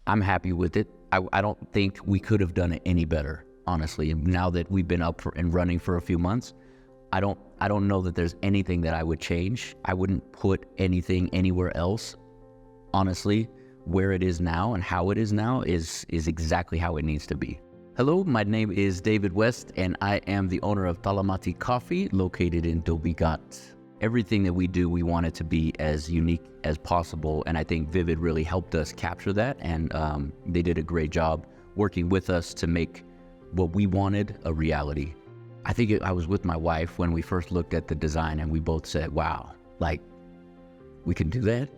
I'm happy with it. I don't think we could have done it any better, honestly. Now that we've been and running for a few months, I don't know that there's anything that I would change. I wouldn't put anything anywhere else. Honestly, where it is now and how it is now is exactly how it needs to be. Hello, my name is David West, and I am the owner of Tala Mathi Coffee, located in Dhobighat. Everything that we do, we want it to be as unique as possible, and I think Vivid really helped us capture that, and they did a great job working with us to make what we wanted a reality. I think I was with my wife when we first looked at the design, and we both said, wow, like, we can do that?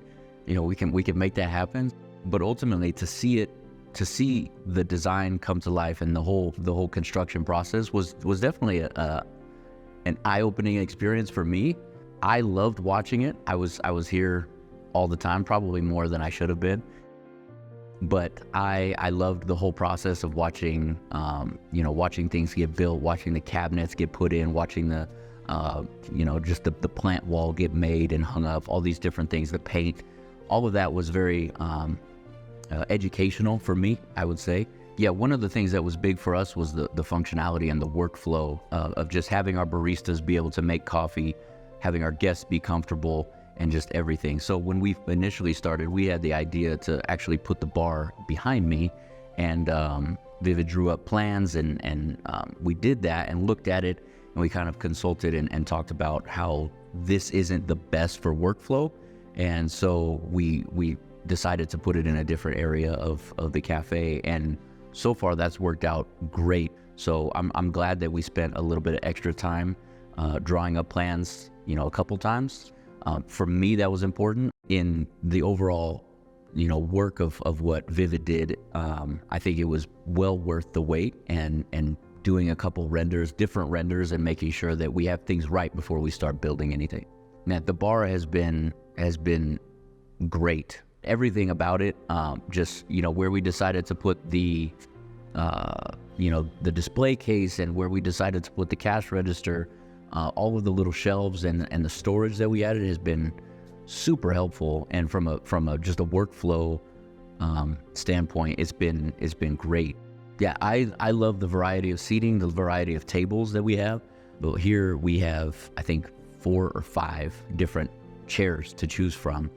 You know, we can make that happen. But ultimately, to see the design come to life and the whole construction process was definitely an eye-opening experience for me. I loved watching it. I was here all the time, probably more than I should have been. But I loved the whole process of watching, watching things get built, watching the cabinets get put in, watching the, just the plant wall get made and hung up, all these different things, the paint, all of that was very educational for me, I would say. Yeah, one of the things that was big for us was the functionality and the workflow of just having our baristas be able to make coffee, having our guests be comfortable, and just everything. So when we initially started, we had the idea to actually put the bar behind me, and Vivid drew up plans, and we did that and looked at it, and we kind of consulted and talked about how this isn't the best for workflow, and so we decided to put it in a different area of the cafe, and so far that's worked out great. So I'm glad that we spent a little bit of extra time drawing up plans, a couple times. For me, that was important in the overall, work of what Vivid did. I think it was well worth the wait and doing a couple different renders, and making sure that we have things right before we start building anything. Now, the bar has been great. Everything about it, just, where we decided to put the display case, and where we decided to put the cash register, all of the little shelves and the storage that we added has been super helpful. And from just a workflow standpoint, it's been great. Yeah, I love the variety of seating, the variety of tables that we have. But here we have, I think, 4 or 5 different chairs to choose from.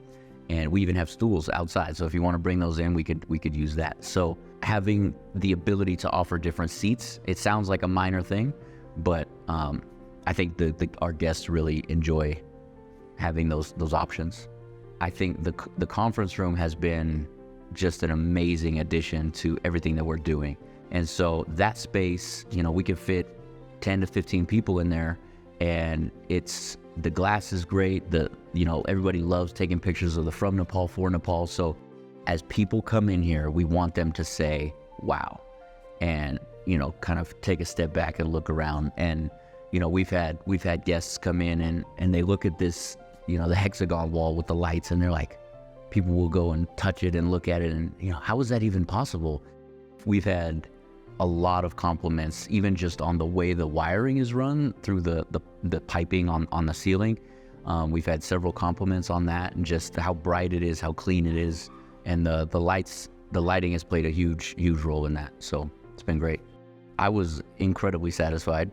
And we even have stools outside. So if you want to bring those in, we could use that. So having the ability to offer different seats, it sounds like a minor thing, but I think our guests really enjoy having those options. I think the conference room has been just an amazing addition to everything that we're doing. And so that space, we can fit 10 to 15 people in there, and the glass is great. Everybody loves taking pictures of the from Nepal, for Nepal. So as people come in here, we want them to say, wow, and, kind of take a step back and look around. And, we've had guests come in and they look at this, the hexagon wall with the lights, and they're like, people will go and touch it and look at it, and, how is that even possible? We've had a lot of compliments, even just on the way the wiring is run through the piping on the ceiling. We've had several compliments on that, and just how bright it is, how clean it is, and the lighting has played a huge role in that. So it's been great. I was incredibly satisfied.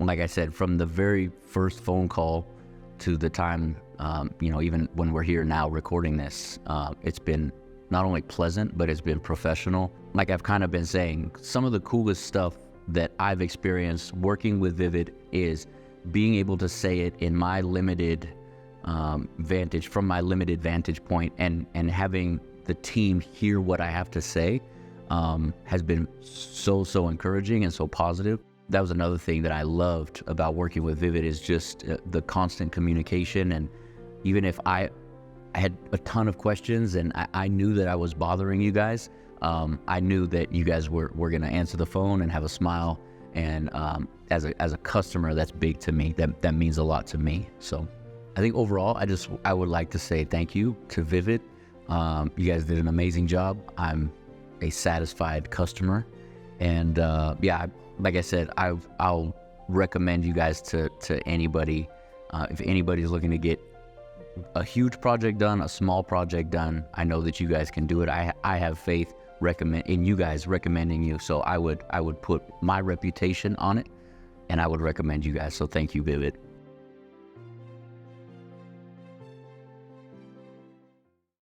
Like I said, from the very first phone call to the time, even when we're here now recording this, it's been not only pleasant, but it's been professional. Like I've kind of been saying, some of the coolest stuff that I've experienced working with Vivid is being able to say it in my limited from my limited vantage point, and having the team hear what I have to say has been so encouraging and so positive. That was another thing that I loved about working with Vivid, is just the constant communication. And even if I had a ton of questions and I knew that I was bothering you guys, I knew that you guys were going to answer the phone and have a smile. And as a customer, that's big to me. That means a lot to me. So I think overall, I would like to say thank you to Vivid. You guys did an amazing job. I'm a satisfied customer. And like I said, I'll recommend you guys to anybody. If anybody's looking to get a huge project done, a small project done, I know that you guys can do it. I have faith in you guys recommending you. So I would put my reputation on it, and I would recommend you guys. So thank you, Vivid.